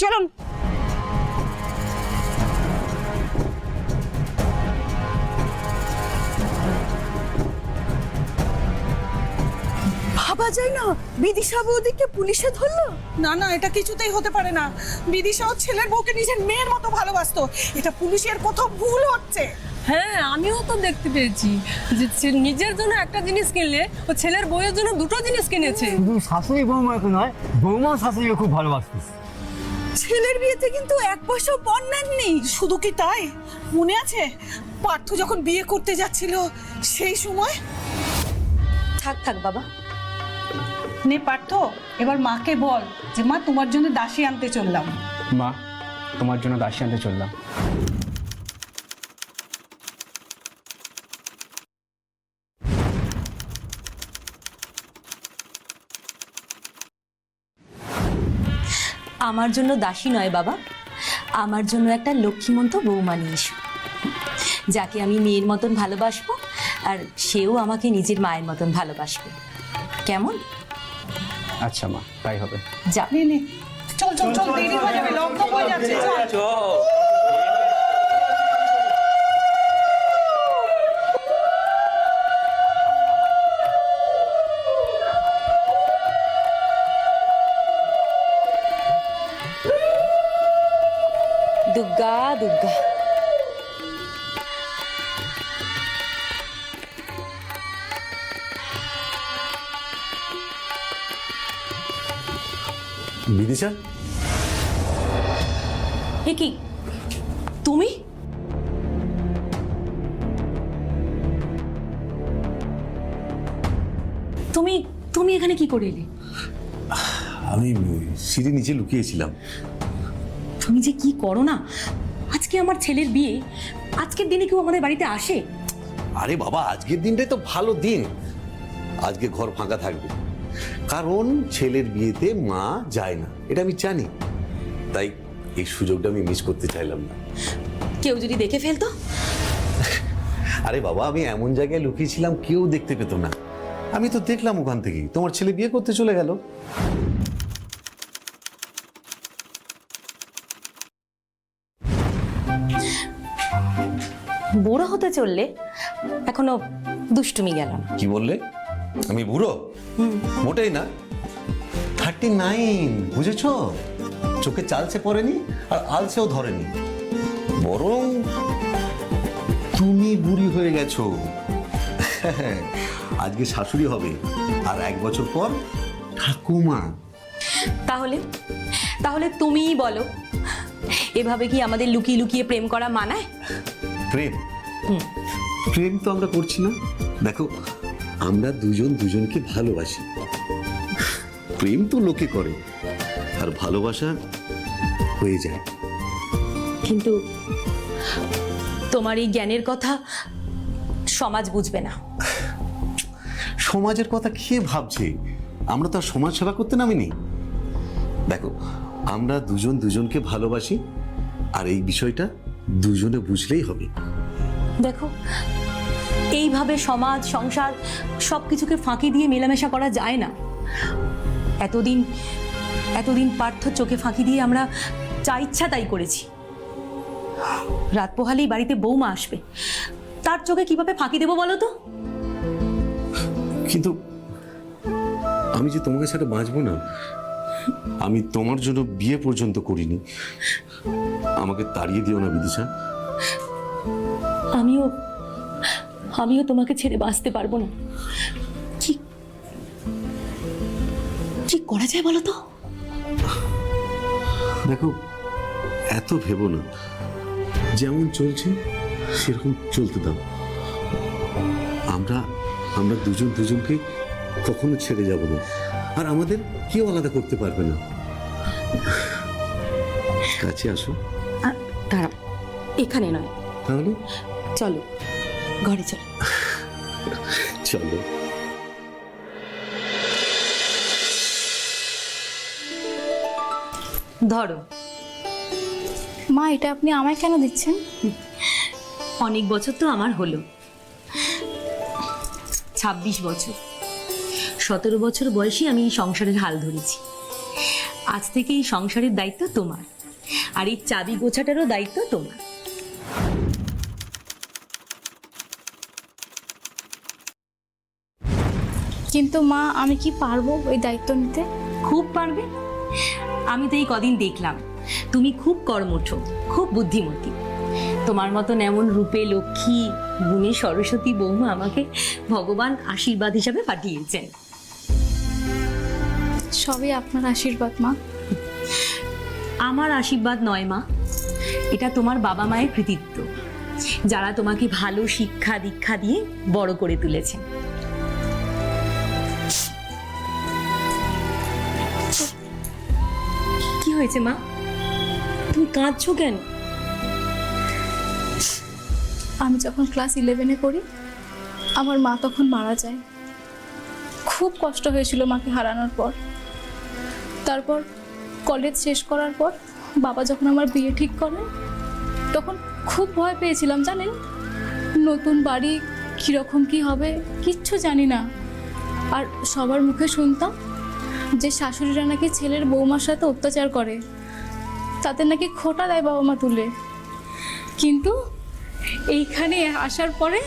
চলুন। ভাবা যায় না, বিদিশা বৌদিকে পুলিশে ধরলো। না না, এটা কিছুতেই হতে পারে না। বিদিশা ওর ছেলের বউকে নিজের মেয়ের মতো ভালোবাসতো। এটা পুলিশের কোথাও ভুল হচ্ছে। হ্যাঁ, আমিও তো দেখতে পেয়েছি যে নিজের জন্য একটা জিনিস কিনলে ও ছেলের বউয়ের জন্য দুটো জিনিস কিনেছে। শুধু শাশুড়ি বৌমাকে নয়, বৌমা শাশুড়িকে খুব ভালোবাসতিস। ছেলের বিয়েতে কিন্তু এক পয়সাও পণ নেননি। শুধু কি তাই, মনে আছে পার্থ যখন বিয়ে করতে যাচ্ছিল সেই সময়? থাক থাক বাবা। নে পার্থ, এবার মাকে বল যে মা তোমার জন্য দাসী আনতে চললাম। মা, তোমার জন্য দাসী আনতে চললাম। আমার জন্য দাসী নয় বাবা, আমার জন্য একটা লক্ষ্মীমন্ত বৌমা নিয়ে এসো, যাকে আমি মেয়ের মতন ভালোবাসবো আর সেও আমাকে নিজের মায়ের মতন ভালোবাসবে। কেমন? আচ্ছা মা, তাই হবে। যা। নে নে, চল চল চল, দেরি হয়ে যাবে, লগ্ন হয়ে যাচ্ছে। চল। দুর্গা দুর্গা। বিদিশা, এ কি তুমি? তুমি তুমি এখানে কি করে এলে? আমি সিঁড়ি নিচে লুকিয়েছিলাম। তুমি যে কি করো না, আজকে আমার ছেলের বিয়ে, আজকের দিনে কেউ আমাদের বাড়িতে আসে? আরে বাবা, আজকের দিনটাই তো ভালো দিন। আজকে ঘর ফাঁকা থাকবে, কারণ ছেলের বিয়েতে মা যায় না, এটা আমি জানি। তাই এই সুযোগটা আমি মিস করতে চাইলাম না। কেউ যদি দেখে ফেলতো? আরে বাবা, আমি এমন জায়গায় লুকিয়েছিলাম কেউ দেখতে পেত না। আমি তো দেখলাম ওখান থেকে তোমার ছেলে বিয়ে করতে চলে গেল। বুড়ো হতে চললে এখনো দুষ্টুমি গেল না। কি বললে? আমি বুড়ো? মোটেই না। 39, বুঝেছো? চোখে চালছে পড়েনি আর আলসেও ধরেনি, বরং তুমি বুড়ি হয়ে গেছো। আজকে শাশুড়ি হবে আর 1 বছর পর ঠাকুমা। তাহলে তাহলে তুমিই বলো, এভাবে কি আমাদের লুকিয়ে লুকিয়ে প্রেম করা মানায়? প্রেম? প্রেম তো আমরা করছি না। দেখো, আমরা দুজন দুজনকে ভালোবাসি। প্রেম তো লোকে করে, আর ভালোবাসা হয়ে যায়। কিন্তু তোমার এই জ্ঞানের কথা সমাজ বুঝবে না। সমাজের কথা কে ভাবছে? আমরা তো আর সমাজ সেবা করতে নামিনি। দেখো, আমরা দুজন দুজনকে ভালোবাসি, আর এই বিষয়টা দুজনে বুঝলেই হবে। দেখো, এইভাবে সমাজ সংসার সবকিছুকে ফাঁকি দিয়ে মেলামেশা করা যায় না। এতদিন পার্থ চোখে ফাঁকি দিয়ে আমরা যা ইচ্ছা তাই করেছি। রাত পোহালেই বাড়িতে বৌমা আসবে, তার চোখে কিভাবে ফাঁকি দেবো বলো তো? কিন্তু আমি যে তোমাকে ছাড়া বাঁচবো না, আমি তোমার জন্য বিয়ে পর্যন্ত করিনি। আমাকে তাড়িয়ে দিও না বিদিশা। আমিও তোমাকে ছেড়ে বাঁচতে পারবো না। কি করা যায় বলো তো? দেখো, এত ভেবো না, যেমন চলছে সেরকম চলতে দাও। আমরা দুজন দুজনকে কখনো ছেড়ে যাব না, আর আমাদের কেউ আলাদা করতে পারবে না। কাছে আসো। দাঁড়াও, এখানে নয়, তাহলে চলো ঘরে চলো। চলো। ধরো। মা, এটা আপনি আমায় কেন দিচ্ছেন? অনেক বছর তো আমার হলো, 26 বছর। 17 বছর বয়সে আমি সংসারের হাল ধরেছি। আজ থেকে এই সংসারের দায়িত্ব তোমার, আর এই চাবি গোছাটারও দায়িত্ব তোমার। কিন্তু মা আমি কি পারবো ওই দায়িত্ব নিতে? খুব পারবে। আমি তো এই কদিন দেখলাম তুমি খুব কর্মঠ, খুব বুদ্ধিমতী। তোমার মতন এমন রূপে লক্ষ্মী, গুণে সরস্বতী বৌমা আমাকে ভগবান আশীর্বাদ হিসাবে পাঠিয়েছেন। সবই আপনার আশীর্বাদ মা। আমার আশীর্বাদ নয় মা, এটা তোমার বাবা মায়ের কৃতিত্ব, যারা তোমাকে ভালো শিক্ষা দীক্ষা দিয়ে বড় করে তুলেছেন। কি হয়েছে মা, তুমি কাঁদছো কেন? আমি যখন ক্লাস 11-এ পড়ি আমার মা তখন মারা যায়। খুব কষ্ট হয়েছিল মাকে হারানোর পর। তারপর কলেজ শেষ করার পর বাবা যখন আমার বিয়ে ঠিক করেন তখন খুব ভয় পেয়েছিলাম জানেন। নতুন বাড়ি কীরকম কি হবে কিচ্ছু জানি না। আর সবার মুখে শুনতাম যে শাশুড়িরা নাকি ছেলের বৌমার সাথে অত্যাচার করে, তাদের নাকি খোঁটা দেয় বাবা মা তুলে। কিন্তু এইখানে আসার পরে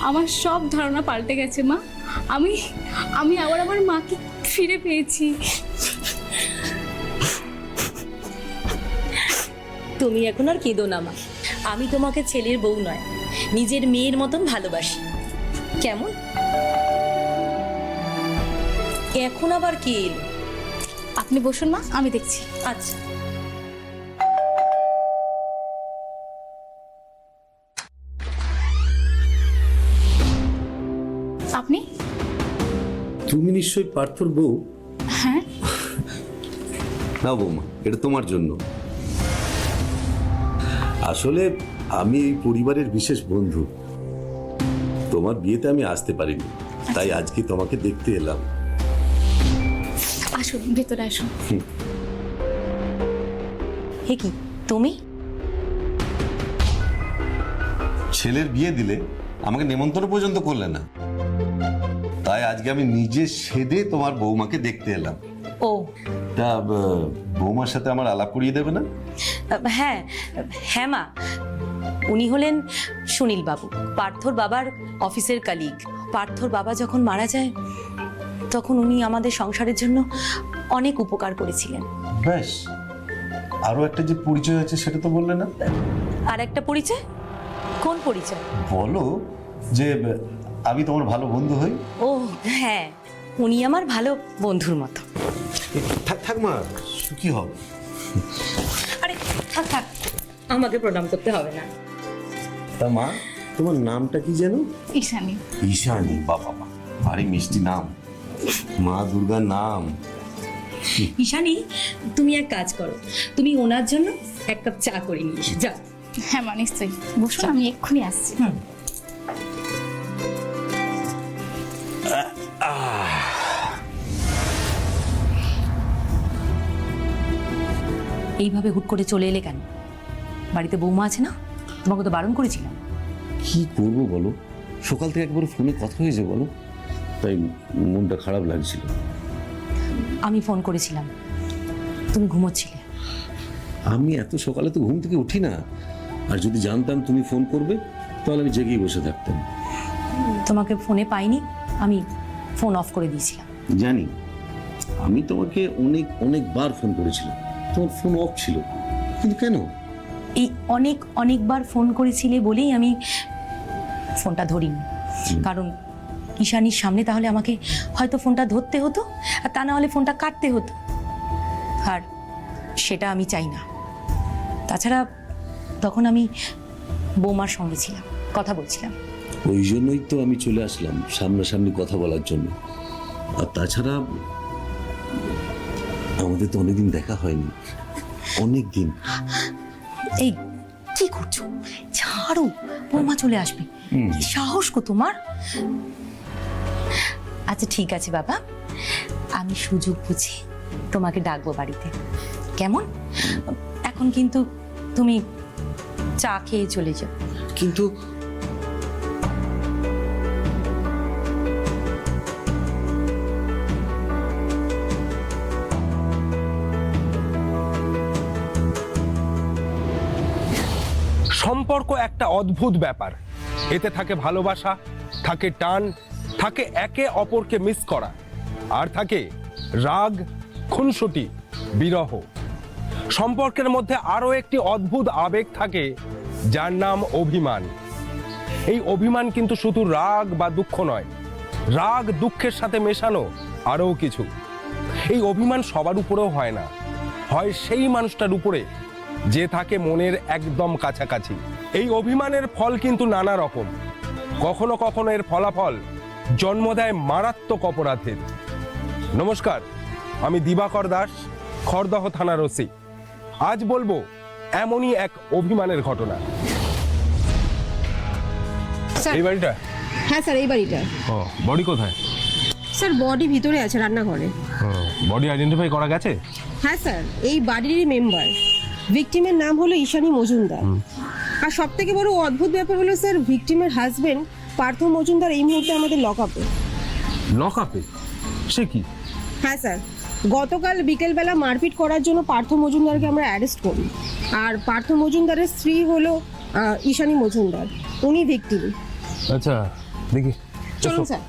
আমার সব ধারণা পাল্টে গেছে মা। আমি আবার আমার মাকে ফিরে পেয়েছি। তুমি এখন আর কেঁদো না মা, আমি তোমাকে ছেলের বউ নয়, নিজের মেয়ের মতন ভালোবাসি। কেমন? এখন আবার কে এলো? আপনি বসুন মা, আমি দেখছি। আচ্ছা। আপনি? তুমি নিশ্চয়ই পার্থর বউ? হ্যাঁ। না বৌমা, এটা তোমার জন্য। আসলে আমি এই পরিবারের বিশেষ বন্ধু। তোমার বিয়েতে আমি আসতে পারিনি, তাই আজকে তোমাকে দেখতে এলাম। আসুন ভেতরে আসুন। হে কি তুমি? ছেলের বিয়ে দিলে আমাকে নেমন্তন্ন পর্যন্ত করলে না, তাই আজকে আমি নিজে সেদে তোমার বৌমাকে দেখতে এলাম। ও তা বৌমার সাথে আমার আলাপ করিয়ে দেবে না? হ্যাঁ হ্যাঁ মা, উনি হলেন সুনীল বাবু, পার্থর বাবার অফিসের কালিগ। পার্থর বাবা যখন মারা যায় তখন উনি আমাদের সংসারের জন্য অনেক উপকার করেছিলেন। বেশ, আরো একটা যে পরিচয় আছে সেটা তো বললে না। আর একটা পরিচয়? কোন পরিচয়? বলো যে আমি তোমার ভালো বন্ধু হই। ও হ্যাঁ, উনি আমার ভালো বন্ধুর মতো। থাক থাক মা, সুখী হও। আরে থাক থাক, আমাকে প্রণাম করতে হবে না। তা মা, তোমার নামটা কি যেন? ঈশানী। ঈশানী, বাবা মা ভারী মিষ্টি নাম, মা দুর্গার নাম। ঈশানী, তুমি এক কাজ করো, তুমি ওনার জন্য এক কাপ চা করে নিয়ে এসো, যাও। হ্যাঁ মা নিশ্চয়ই, বসুন আমি এক্ষুনি আসছি। এইভাবে হুট করে চলে এলে কেন? বাড়িতে বৌমা আছে না? তোমাকে তো বারণ করেছিলাম। কি করবো বলো, সকাল থেকে একবার ফোনে কথা হয়েছে বলো, তাই মনটা খারাপ লাগছিল। আমি ফোন করেছিলাম, তুমি ঘুমোচ্ছিলে। আমি এত সকালে তো ঘুম থেকে উঠি না, আর যদি জানতাম তুমি ফোন করবে তাহলে আমি জেগেই বসে থাকতাম। তোমাকে ফোনে পাইনি, আমি ফোন অফ করে দিয়েছিলাম। জানি, আমি তোমাকে অনেকবার ফোন করেছিলাম, তোমার ফোন অফ ছিল, কিন্তু কেন? এই অনেকবার ফোন করেছিলে বলেই আমি ফোনটা ধরিনি। কারণ ঈশানীর সামনে তাহলে আমাকে হয়তো ফোনটা ধরতে হতো, আর তা না হলে ফোনটা কাটতে হতো, আর সেটা আমি চাই না। তাছাড়া তখন আমি বৌমার সঙ্গে ছিলাম, কথা বলছিলাম। ওই জন্যই তো আমি চলে আসলাম সামনাসামনি কথা বলার জন্য। আর তাছাড়া আমাদের তো অনেকদিন দেখা হয়নি, অনেক দিন। এই কি করছো? ছাড়ো, বৌমা চলে আসবে। কি সাহস গো তোমার! আচ্ছা ঠিক আছে বাবা, আমি সুযোগ বুঝে তোমাকে ডাকবো বাড়িতে, কেমন? এখন কিন্তু তুমি চা খেয়ে চলে যাও। কিন্তু সম্পর্ক একটা অদ্ভুত ব্যাপার। এতে থাকে ভালোবাসা, থাকে টান, থাকে একে অপরকে মিস করা, আর থাকে রাগ, খুনসুটি, বিরহ। সম্পর্কের মধ্যে আরো একটি অদ্ভুত আবেগ থাকে, যার নাম অভিমান। এই অভিমান কিন্তু শুধু রাগ বা দুঃখ নয়, রাগ দুঃখের সাথে মেশানো আরও কিছু। এই অভিমান সবার উপরেও হয় না, হয় সেই মানুষটার উপরে যে থাকে মনের একদম কাছাকাছি। এই অভিমানের ফল কিন্তু নানা রকম। কখনো কখনো এর ফলাফল জন্ম দেয় মারাত্মক অপরাধের। নমস্কার, আমি দিবাকর দাস, খড়দহ থানার ওসি। আজ বলবো এমনই এক অভিমানের ঘটনা। এই বাড়িটা? হ্যাঁ স্যার, এই বাড়িটা। ও, বডি কোথায়? স্যার বডি ভিতরে আছে, রান্নাঘরে। বডি আইডেন্টিফাই করা গেছে? হ্যাঁ স্যার, এই বাড়িরই মেম্বার। ভিকটিমের নাম হলো ঈশানী মজুমদার। আর সব থেকে বড় অদ্ভুত ব্যাপার হলো স্যার, ভিকটিমের হাজবেন্ড পার্থ মজুমদার এই মুহূর্তে আমাদের লকআপে। লকআপে? সে কি? হ্যাঁ স্যার, গতকাল বিকেলবেলা মারপিট করার জন্য পার্থ মজুমদারকে আমরা অ্যারেস্ট করি। আর পার্থ মজুমদারের স্ত্রী হলো ঈশানী মজুমদার, উনি ভিকটিম। আচ্ছা, দেখি। চলুন স্যার।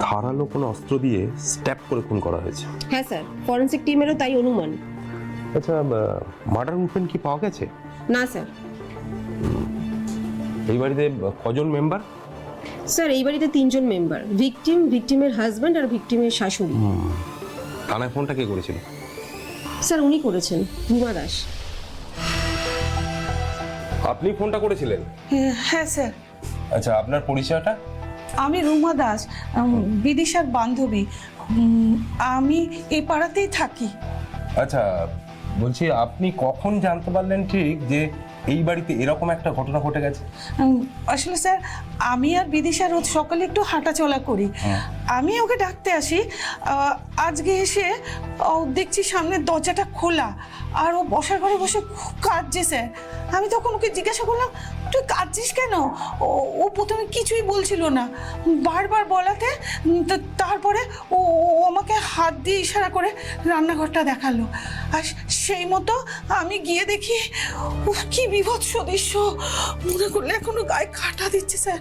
ধারালো কোনো অস্ত্র দিয়ে স্ট্যাপ করে খুন করা হয়েছে। হ্যাঁ স্যার, ফরেনসিক টিমেরও তাই অনুমান। আচ্ছা, মার্ডার উইপেন কি পাওয়া গেছে? না স্যার। এই বাড়িতে কজন মেম্বার? স্যার এই বাড়িতে 3 জন মেম্বার, ভিকটিম, ভিকটিমের হাজবেন্ড আর ভিকটিমের শাশুড়ি। থানায় ফোনটা কে করেছিল? স্যার উনি করেছেন, রুমা দাস। আপনি ফোনটা করেছিলেন? হ্যাঁ স্যার, আচ্ছা, আপনার পরিচয়টা? আমি রুমা দাস, বিদিশার বান্ধবী। আমি এই পাড়াতেই থাকি। আচ্ছা, বলছি আপনি কখন জানতে পারলেন ঠিক যে এই বাড়িতে এরকম একটা ঘটনা ঘটে গেছে? আসলে স্যার, আমি আর বিদিশা রোজ সকালে একটু হাঁটাচলা করি। আমি ওকে ডাকতে আসি। আজকে এসে দেখছি সামনের দরজাটা খোলা, আর ও বসার ঘরে বসে খুব কাঁদছে স্যার। আমি তখন ওকে জিজ্ঞাসা করলাম, তুই কাঁদছিস কেন? ও প্রথমে কিছুই বলছিল না, বারবার বলাতে তারপরে ও আমাকে হাত দিয়ে ইশারা করে রান্নাঘরটা দেখালো। আর সেই মতো আমি গিয়ে দেখি কি বিভৎস দৃশ্য, মনে করলে এখনো গায়ে কাঁটা দিচ্ছে স্যার।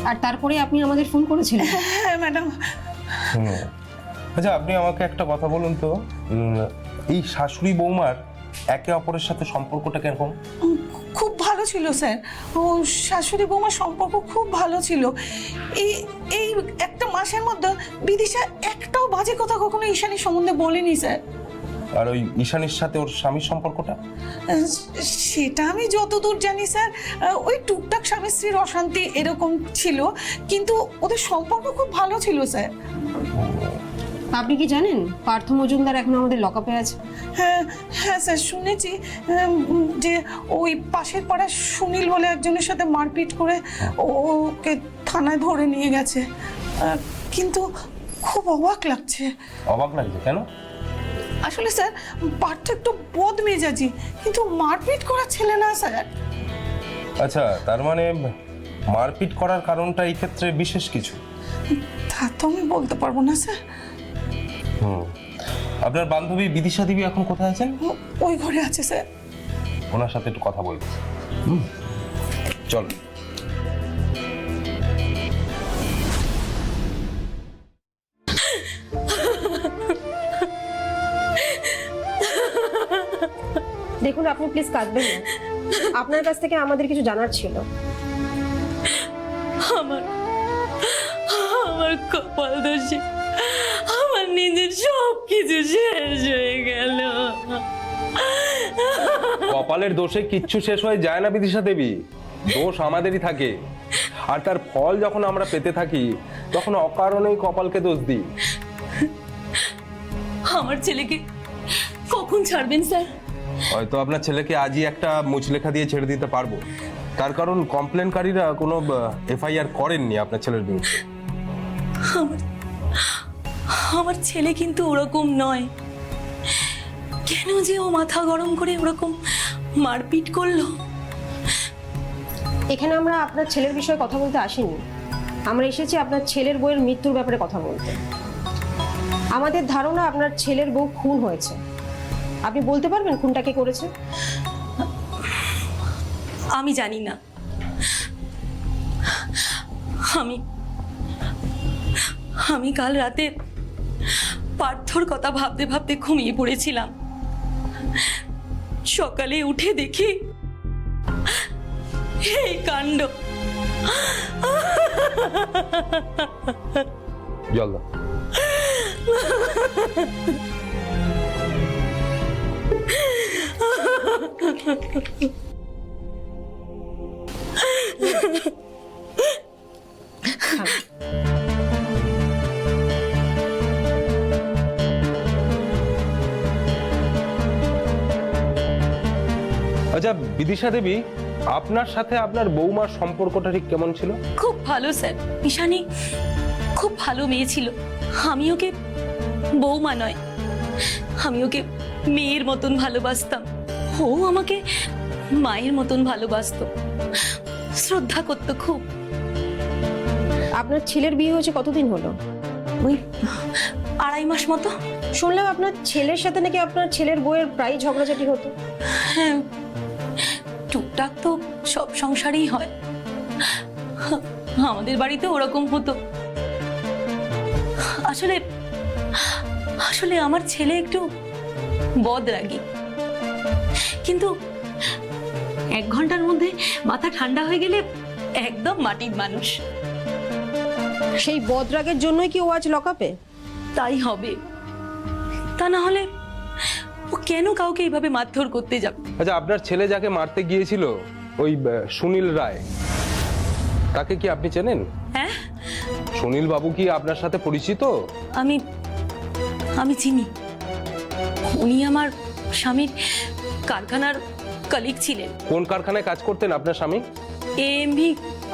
আর তারপরে আপনি আমাদের ফোন করেছিলেন? হ্যাঁ ম্যাডাম। আচ্ছা, আপনি আমাকে একটা কথা বলুন তো, এই শাশুড়ি বৌমার একে অপরের সাথে সম্পর্কটা কেমন? খুব ভালো ছিল স্যার, ও শাশুড়ি বৌমার সম্পর্ক খুব ভালো ছিল। এই একটা মাসের মধ্যে বিদিশা একটাও বাজে কথা কখনো ঈশানীর সম্বন্ধে বলেনি স্যার। আর ওই ঈশানীর সাথে ওর স্বামীর সম্পর্কটা? সেটা আমি যতদূর জানি স্যার, ওই টুকটাক স্বামী স্ত্রীর অশান্তি এরকম ছিল, কিন্তু ওদের সম্পর্ক খুব ভালো ছিল স্যার। আপনি কি জানেন পার্থ মজুমদার এখন আমাদের লকআপে আছে? হ্যাঁ হ্যাঁ স্যার, শুনেছি যে ওই পাশের পাড়ার সুনীল বলে একজনের সাথে মারপিট করে ওকে থানায় ধরে নিয়ে গেছে। কিন্তু খুব অবাক লাগছে। অবাক লাগছে কেন? আসলে স্যার, পার্থ একটু বদমেজাজি, কিন্তু মারপিট করার ছেলে না স্যার। আচ্ছা, তার মানে মারপিট করার কারণটা এই ক্ষেত্রে বিশেষ কিছু? তা তো আমি বলতে পারবো না স্যার। আপনার বান্ধবী বিদিশা দেবী এখন কোথায় আছেন? ওই ঘরে আছে স্যার। ওনার সাথে একটু কথা বলবো। চল। দেখুন, আপনি প্লিজ কাঁদবেন না। আপনার কাছ থেকে আমাদের কিছু জানার ছিল। আমার কপাল দোষে আমার নিজের সব কিছু শেষ হয়ে গেল। কপালের দোষে কিচ্ছু শেষ হয়ে যায় না বিদিশা দেবী, দোষ আমাদেরই থাকে। আর তার ফল যখন আমরা পেতে থাকি তখন অকারণেই কপালকে দোষ দিই। আমার ছেলেকে কখন ছাড়বেন স্যার? হয়তো আপনার ছেলেকে আজই একটা মুচলেখা দিয়ে ছেড়ে দিতে পারবো, তার কারণ কমপ্লেনকারীরা কোনো এফআইআর করেননি আপনার ছেলের বিরুদ্ধে। আমার ছেলে কিন্তু ওরকম নয়। কেন যে ও মাথা গরম করে ওরকম মারপিট করলো? এখানে আমরা আপনার ছেলের বিষয়ে কথা বলতে আসিনি, আমরা এসেছি আপনার ছেলের বউয়ের মৃত্যুর ব্যাপারে কথা বলতে। আমাদের ধারণা আপনার ছেলের বউ খুন হয়েছে। আপনি বলতে পারবেন খুনটা কে করেছে? আমি জানি না। আমি কাল রাতে পার্থর কথা ভাবতে ভাবতে ঘুমিয়ে পড়েছিলাম। সকালে উঠে দেখি এই কাণ্ড। জল দাও। আচ্ছা বিদিশা দেবী, আপনার সাথে আপনার বৌমার সম্পর্কটা ঠিক কেমন ছিল? খুব ভালো স্যার। ঈশানী খুব ভালো মেয়ে ছিল। আমি ওকে বৌমা নয়, আমি ওকে মেয়ের মতন ভালোবাসতাম। ও আমাকে মায়ের মতন ভালোবাসতো, শ্রদ্ধা করতো খুব। আপনার ছেলের বিয়ে হয়েছে কতদিন হলো? ওই 2.5 মাস মতো। শুনলাম আপনার ছেলের সাথে নাকি আপনার ছেলের বউয়ের প্রায় ঝগড়াঝাটি হতো। হ্যাঁ, টুকটাক তো সব সংসারেই হয়। আমাদের বাড়িতে ওরকম হতো। আসলে আসলে আমার ছেলে একটু বদরাগী, কিন্তু 1 ঘন্টার মধ্যে মাথা ঠান্ডা হয়ে গেলে একদম মাটির মানুষ। সেই বদরাগের জন্যই কি ও আজ লকআপে? তাই হবে, তা না হলে ও কেন কাউকে এইভাবে মারধর করতে যাবে? আচ্ছা আপনার ছেলে যাকে মারতে গিয়েছিল ওই সুনীল রায়, তাকে কি আপনি চেনেন? হ্যাঁ, সুনীল বাবু কি আপনার সাথে পরিচিত? আমি চিনি। উনি আমার স্বামীর কারখানার কলিগ ছিলেন। কোন কারখানায় কাজ করতেন আপনার স্বামী? এএমভি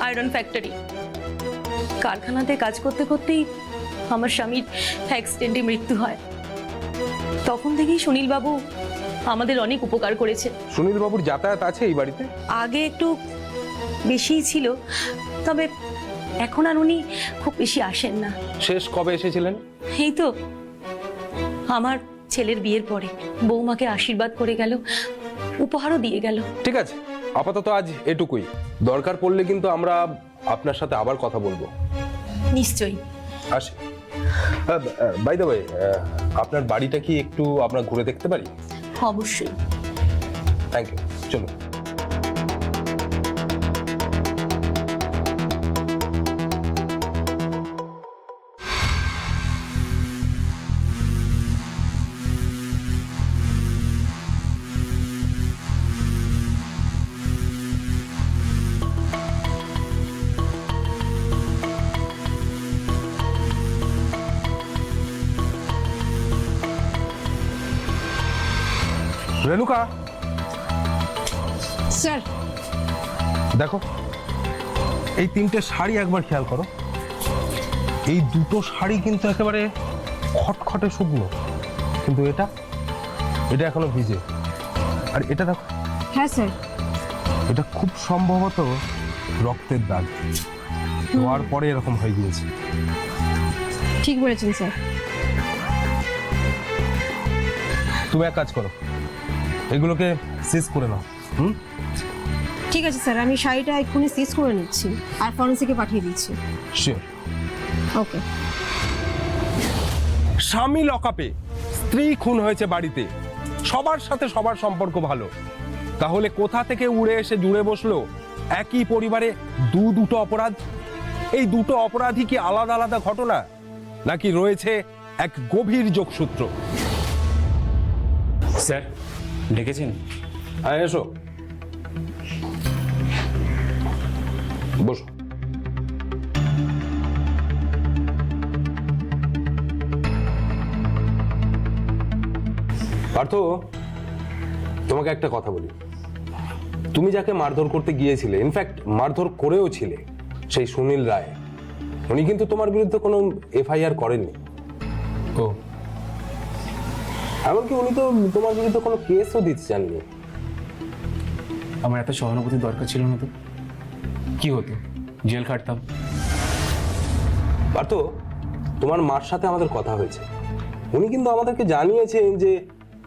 আয়রন ফ্যাক্টরি। কারখানাতে কাজ করতে করতেই আমার স্বামীর অ্যাক্সিডেন্টে মৃত্যু হয়। তখন থেকেই সুনীল বাবু আমাদের অনেক উপকার করেছে। সুনীল বাবুর যাতায়াত আছে এই বাড়িতে? আগে একটু বেশিই ছিল, তবে এখন আর উনি খুব বেশি আসেন না। শেষ কবে এসেছিলেন? এই তো আমার ছেলের বিয়ের পরে বৌমাকে আশীর্বাদ করে গেল, উপহারও দিয়ে গেল। ঠিক আছে, আপাতত আজ এটুকুই। দরকার পড়লে কিন্তু আমরা আপনার সাথে আবার কথা বলবো। নিশ্চয়ই। আসি। বাই দ্য ওয়ে, আপনার বাড়িটা কি একটু আমরা ঘুরে দেখতে পারি? অবশ্যই। থ্যাংক ইউ, চলুন। রেণুকা, স্যার দেখো এই 3টে শাড়ি একবার খেয়াল করো। এই 2টো শাড়ি কিন্তু একেবারে খটখটে শুকনো, কিন্তু এটা এখনো ভিজে। আর এটা দেখো। হ্যাঁ স্যার। এটা খুব সম্ভবত রক্তের দাগ, ধোয়ার পরে এরকম হয়ে গিয়েছে। ঠিক বলেছেন স্যার। তুমি এক কাজ করো, এগুলোকে সিজ করে নাও। ঠিক আছে স্যার, আমি শাড়িটা এক্ষুনি সিজ করে নিচ্ছি আর ফরেন্সিকে পাঠিয়ে দিচ্ছি। শিওর। ওকে। স্বামী লকআপে, স্ত্রী খুন হয়েছে বাড়িতে, সবার সাথে সবার সম্পর্ক ভালো, তাহলে কোথা থেকে উড়ে এসে জুড়ে বসলো একই পরিবারে দুটো অপরাধ? এই দুটো অপরাধী কি আলাদা আলাদা ঘটনা, নাকি রয়েছে এক গভীর যোগসূত্র? স্যার ডেকেছেন? হ্যাঁ এসো, বসো। পার্থ, তোমাকে একটা কথা বলি। তুমি যাকে মারধর করতে গিয়েছিলে, ইনফ্যাক্ট মারধর করেও ছিলে, সেই সুনীল রায়, উনি কিন্তু তোমার বিরুদ্ধে কোনো এফআইআর করেননি। ও এমনকি উনি তো তোমার বিরুদ্ধে কোনো কেসও দিতে চাননি। আমার এত সহানুভূতির দরকার ছিল না তো। কি হতো, জেল খাটতাম। পার্থ, তোমার মার সাথে আমাদের কথা হয়েছে। উনি কিন্তু আমাদেরকে জানিয়েছেন যে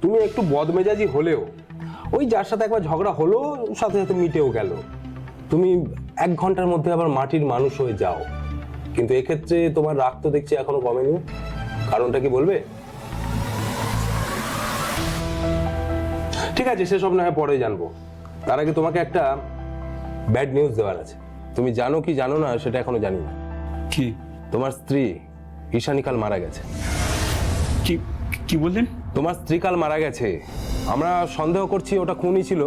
তুমি একটু বদমেজাজি হলেও, ওই যার সাথে একবার ঝগড়া হলো সাথে সাথে মিটেও গেল, তুমি 1 ঘন্টার মধ্যে আবার মাটির মানুষ হয়ে যাও। কিন্তু এক্ষেত্রে তোমার রাগ তো দেখছি এখনো কমেনি। কারণটা কি বলবে? ঠিক আছে, সেসব না হয় পরে জানবো। তার আগে তোমাকে একটা ব্যাড নিউজ দেওয়ার আছে। তুমি জানো কি জানো না সেটা এখনো জানি না। কি তোমার স্ত্রী ঈশানী কাল মারা গেছে। কি কি বললেন? তোমার স্ত্রী কাল মারা গেছে। আমরা সন্দেহ করছি ওটা খুনই ছিল,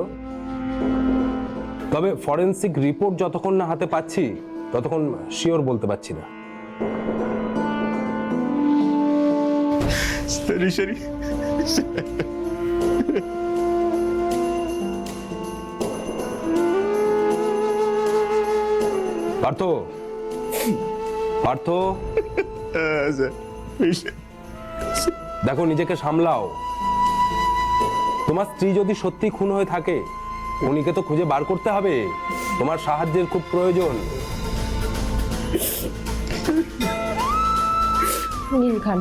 তবে ফরেনসিক রিপোর্ট যতক্ষণ না হাতে পাচ্ছি ততক্ষণ শিওর বলতে পারছি না। পার্থ, পার্থ, দেখো নিজেকে সামলাও। তোমার স্ত্রী যদি সত্যি খুন হয়ে থাকে, উনিকে তো খুঁজে বার করতে হবে। তোমার সাহায্যের খুব প্রয়োজন। নীল খান,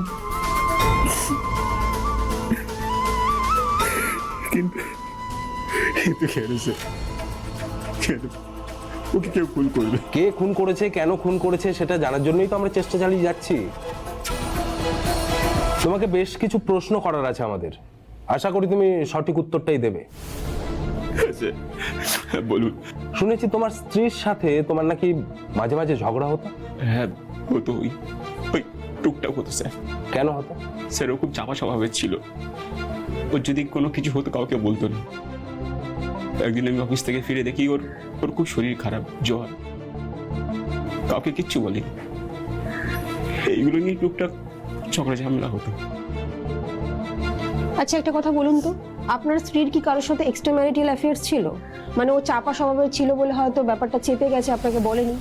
কিন্তু কেন স্যার, কেন ওকে কেউ খুন করবে? কে খুন করেছে, কেন খুন করেছে সেটা জানার জন্যই তো আমরা চেষ্টা চালিয়ে যাচ্ছি। তোমাকে বেশ কিছু প্রশ্ন করার আছে আমাদের, আশা করি তুমি সঠিক উত্তরটাই দেবে। বলুন। শুনেছি তোমার স্ত্রীর সাথে তোমার নাকি মাঝে মাঝে ঝগড়া হতো। হ্যাঁ হতো, ওই টুকটাক হতো স্যার। কেন হতো? স্যার ও খুব চাপা স্বভাবের ছিল। ওর যদি কোনো কিছু হতো কাউকে বলতো না। একদিন আমি অফিস থেকে ফিরে দেখি ওর খুব শরীর খারাপ, জ্বর, কাউকে কিচ্ছু বলি। এইগুলো নিয়ে টুকটাক ঝগড়া ঝামেলা হতো। আচ্ছা একটা কথা বলুন তো, আপনার স্ত্রীর কি কারোর সাথে এক্সট্রা ম্যারিটাল অ্যাফেয়ার্স ছিল? মানে ও চাপা স্বভাবের ছিল বলে হয়তো ব্যাপারটা চেপে গেছে, আপনাকে বলেনি?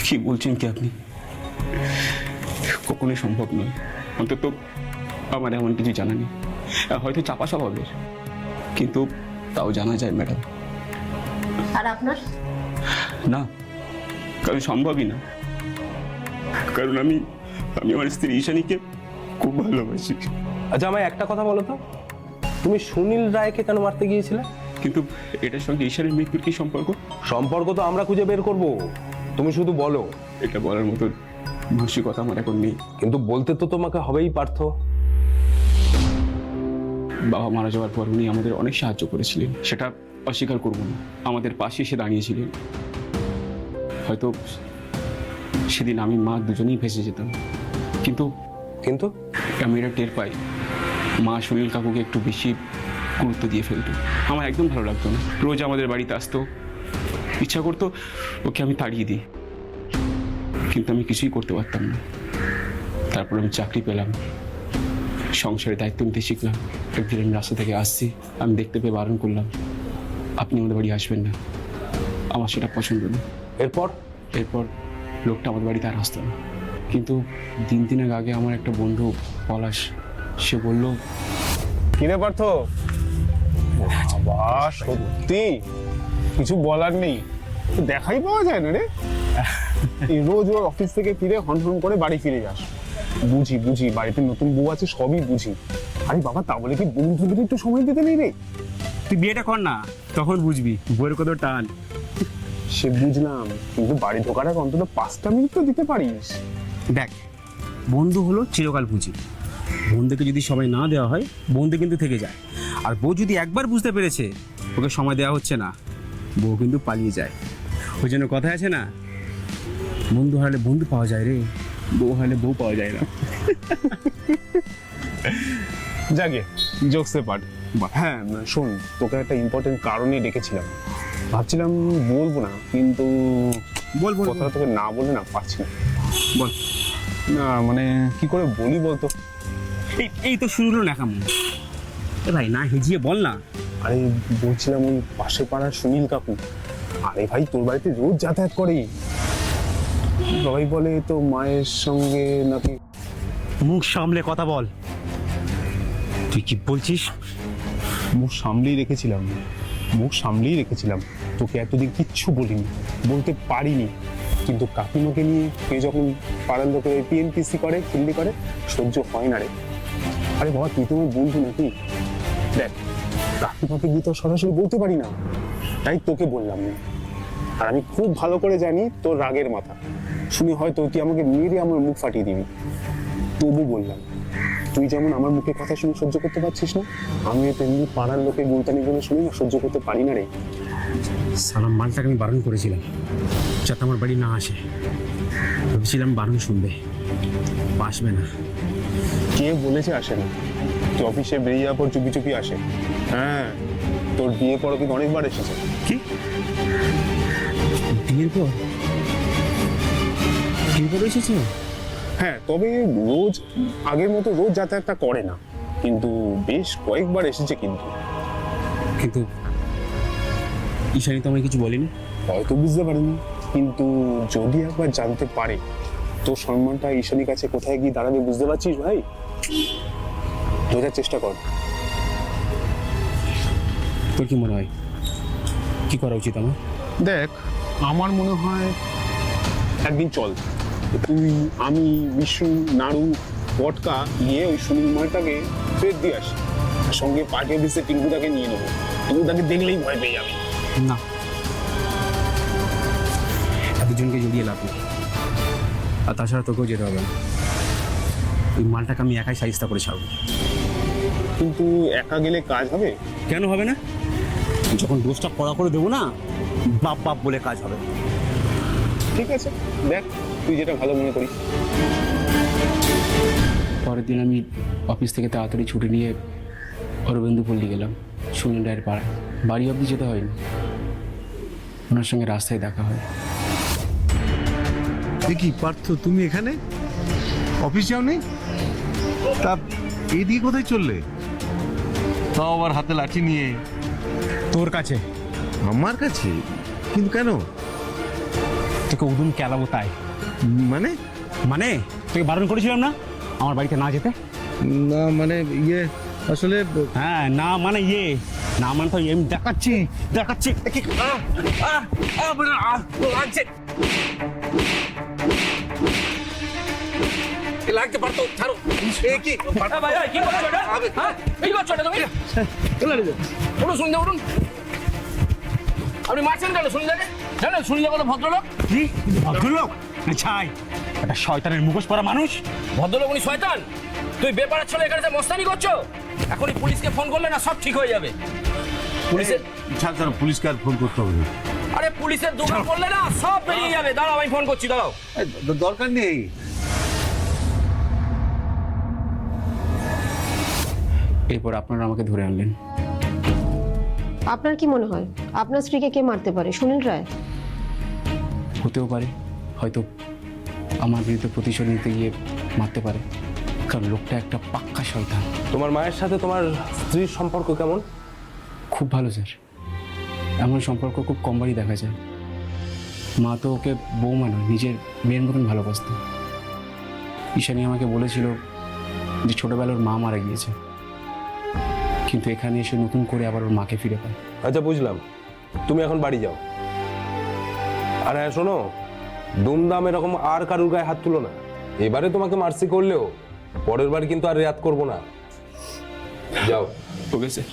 কি বলছেন কি আপনি? কখনোই সম্ভব নয়। অন্তত আমার এমন কিছু জানা নেই। হয়তো চাপা স্বভাবের, কিন্তু তাও জানা যায় ম্যাডাম। আর আপনার? না, কারণ সম্ভবই না। কারণ আমি আমার স্ত্রী ঈশানীকে খুব ভালোবাসি। আচ্ছা আমায় একটা কথা বলো তো, তুমি সুনীল রায়কে কেন মারতে গিয়েছিলে? কিন্তু এটার সঙ্গে ঈশানীর মৃত্যুর কি সম্পর্ক? সম্পর্ক তো আমরা খুঁজে বের করব, তুমি শুধু বলো। এটা বলার মতো মানসিকতা আমার এখন নেই। কিন্তু বলতে তো তোমাকে হবেই পার্থ। বাবা মারা যাওয়ার পর উনি আমাদের অনেক সাহায্য করেছিলেন, সেটা অস্বীকার করব না। আমাদের পাশে এসে দাঁড়িয়েছিলেন। হয়তো সেদিন আমি মা দুজনেই ভেসে যেতাম, কিন্তু কিন্তু আমি এটা টের পাই মা সুনীল কাকুকে একটু বেশি গুরুত্ব দিয়ে ফেলতো। আমার একদম ভালো লাগতো না। রোজ আমাদের বাড়িতে আসতো, ইচ্ছা করতো ওকে আমি তাড়িয়ে দিই, কিন্তু আমি কিছুই করতে পারতাম না। তারপর আমি চাকরি পেলাম, সংসারের দায়িত্ব নিতে শিখলাম। একদিন আমি রাস্তা থেকে আসছি, আমি দেখতে পেয়ে বারণ করলাম, আপনি আমাদের বাড়ি আসবেন না, আমার সেটা পছন্দ না। এরপর লোকটা আমাদের বাড়িতে আর আসতো না। কিন্তু দিন আগে আমার একটা বন্ধু পলাশ, সে বলল, কিনে পার্থ, বাবা সত্যি কিছু বলার নেই, দেখাই পাওয়া যায় না রে। এই রোজ ওর অফিস থেকে ফিরে হন করে বাড়ি ফিরে যাস। বুঝি বাড়িতে নতুন বউ আছে, সবই বুঝি। আরে বাবা তা বলে কি বন্ধুদের একটু সময় দিতে নেই রে? তুই বিয়েটা কর না, তখন বুঝবি বইয়ের কত টান। সে বুঝলাম, কিন্তু বাড়ি ঢোকার আগে অন্তত 5টা মিনিট তো দিতে পারিস। দেখ, বন্ধু হলো চিরকাল পুঁজি। বন্ধুকে যদি সময় না দেওয়া হয়, বন্ধু কিন্তু থেকে যায়। আর বউ যদি একবার বুঝতে পেরেছে ওকে সময় দেওয়া হচ্ছে না, বউ কিন্তু পালিয়ে যায়। ওই জন্য কথা আছে না, বন্ধু হারালে বন্ধু পাওয়া যায় রে, বউ হারালে বউ পাওয়া যায় না। যাকে জোকসে পাঠ। হ্যাঁ শোন, তোকে একটা ইম্পর্টেন্ট কারণে ডেকেছিলাম। ভাবছিলাম বলবো না, কিন্তু বলবো কথাটা তোকে না বলে না পারছি না। বল না মানে কি করে বলি বলতো? এই তো শুরু হলো ন্যাকামো। এ ভাই না হেজিয়ে বল না। আরে বলছিলাম ওই পাশে পাড়ার সুনীল কাকু, আরে ভাই তোর বাড়িতে রোজ যাতায়াত করে। সবাই বলে তো মায়ের সঙ্গে নাকি। মুখ সামলে কথা বল, তুই কি বলছিস? মুখ সামলেই রেখেছিলাম, তোকে এতদিন কিচ্ছু বলিনি, বলতে পারিনি। কিন্তু কাকিমাকে নিয়ে কে যখন পাড়ার লোকের পিএনপিসি করে, খিল্লি করে, সহ্য হয় না রে। আরে বাবা তুই তো আমার বন্ধু নাকি? দেখ কাকিমাকে গিয়ে তো সরাসরি বলতে পারি না, তাই তোকে বললাম না। আর আমি খুব ভালো করে জানি তোর রাগের মাথা শুনে হয়তো তুই আমাকে মেরে আমার মুখ ফাটিয়ে দিবি, তবু বললাম তুই যেমন আমার মুখে কথা শুনে সহ্য করতে পারছিস না, আমি তেমনি পাড়ার লোকের গুলতানি বলে শুনি না সহ্য করতে পারি না রে। সালাম মালটাকে আমি বারণ করেছিলাম যাতে আমার বাড়ি না আসে, ভেবেছিলাম বারণ শুনবে, আসবে না। কে বলেছে আসে না? তুই অফিসে বেরিয়ে যাওয়ার পর চুপি চুপি আসে। হ্যাঁ তোর বিয়ে পর কিন্তু অনেকবার এসেছে। কি বিয়ের পর এসেছে? হ্যাঁ তবে রোজ আগের মতো রোজ যাতায়াতটা করে না, কিন্তু বেশ কয়েকবার এসেছে। কিন্তু ঈশানী তো আমায় কিছু বলেনি। হয়তো বুঝতে পারিনি, কিন্তু যদি একবার জানতে পারে তোর সম্মানটা ঈশানীর কাছে কোথায় গিয়ে দাঁড়াবে বুঝতে পারছিস ভাই? বোঝার চেষ্টা কর। তোর কি মনে হয় কি করা উচিত আমার? দেখ আমার মনে হয় একদিন চল, তুই আমি বিষ্ণু নাড়ু পটকা গিয়ে ওই সুনীল মালটাকে ফের দিয়ে আসি, সঙ্গে পার্টি অফিসে টিঙ্কুদাকে নিয়ে নেবো। টিঙ্কুদাকে দেখলেই ভয় পেয়ে যাবে। না, দুজনকে জড়িয়ে লাভ নেই, আর তাছাড়া তোকেও যেতে হবে না। ওই মালটাকে আমি একাই সাইজটা করে ছাড়বো। কিন্তু একা গেলে কাজ হবে? কেন হবে না? যখন দোষটা কড়া করে দেবো না, বাপ বাপ বলে কাজ হবে। ঠিক আছে, দেখ তুই যেটা ভালো মনে করিস। পরের দিন আমি অফিস থেকে তাড়াতাড়ি ছুটি নিয়ে অরবিন্দু পল্লী গেলাম, সুনীল রায়ের পাড়ায়। বাড়ি অবধি যেতে হয়নি, ওনার সঙ্গে রাস্তায় দেখা হয়। কি পার্থ, তুমি এখানে অফিস যাও নেই? তা এইদিকে কোথায় চললে? তাও আবার হাতে লাঠি নিয়ে। তোর কাছে? আমার কাছে? কিন্তু কেন? তোকে উদুম কেলাবো তাই। মানে মানে তোকে বারণ করেছিলাম না আমার বাড়িতে না যেতে? না মানে ইয়ে আসলে হ্যাঁ, না মানে ইয়ে, না মানে তো আমি দেখাচ্ছি। লাগতে পারতো, ছাড়ো। কি করছো এটা? হ্যাঁ, কি করছো এটা তুমি? উঠুন, শুনতে উঠুন। আপনি মারছেন কেন শুনলেন? জানেন শুনলে কত ভদ্রলোক? কি ভদ্রলোক? ছাই একটা শয়তানের মুখোশ পরা মানুষ। ভদ্রলোক উনি শয়তান? তুই বেপারের ছেলে এখানে যে মস্তানি করছো, এখনই পুলিশকে ফোন করলে না সব ঠিক হয়ে যাবে। পুলিশের ছাড়, পুলিশকে আর ফোন করতে হবে না। আরে পুলিশের দোকান করলে না সব বেরিয়ে যাবে। দাঁড়াও আমি ফোন করছি, দাঁড়াও। দরকার নেই। এরপর আপনারা আমাকে ধরে আনলেন। আপনার কি মনে হয় আপনার স্ত্রীকে কে মারতে পারে? সুনীল রায়? হতেও পারে, হয়তো আমার বিরুদ্ধে প্রতিশোধ নিতে গিয়ে মারতে পারে, কারণ লোকটা একটা পাক্কা শয়তান। তোমার মায়ের সাথে তোমার স্ত্রীর সম্পর্ক কেমন? খুব ভালো স্যার, এমন সম্পর্ক খুব কমবারই দেখা যায়। মা তো ওকে বৌমা নয়, নিজের মেয়ের মতন ভালোবাসত। ঈশানী আমাকে বলেছিল যে ছোটবেলার ওর মা মারা গিয়েছে, কিন্তু এখানে এসে নতুন করে আবার ওর মাকে ফিরে পায়। আচ্ছা বুঝলাম, তুমি এখন বাড়ি যাও। আর হ্যাঁ শোনো, দুমদাম এরকম আর কারুর গায়ে হাত তুলো না। এবারে তোমাকে মার্সি করলেও পরের বার কিন্তু আর রেয়াত করবো না। যাও। Okay sir.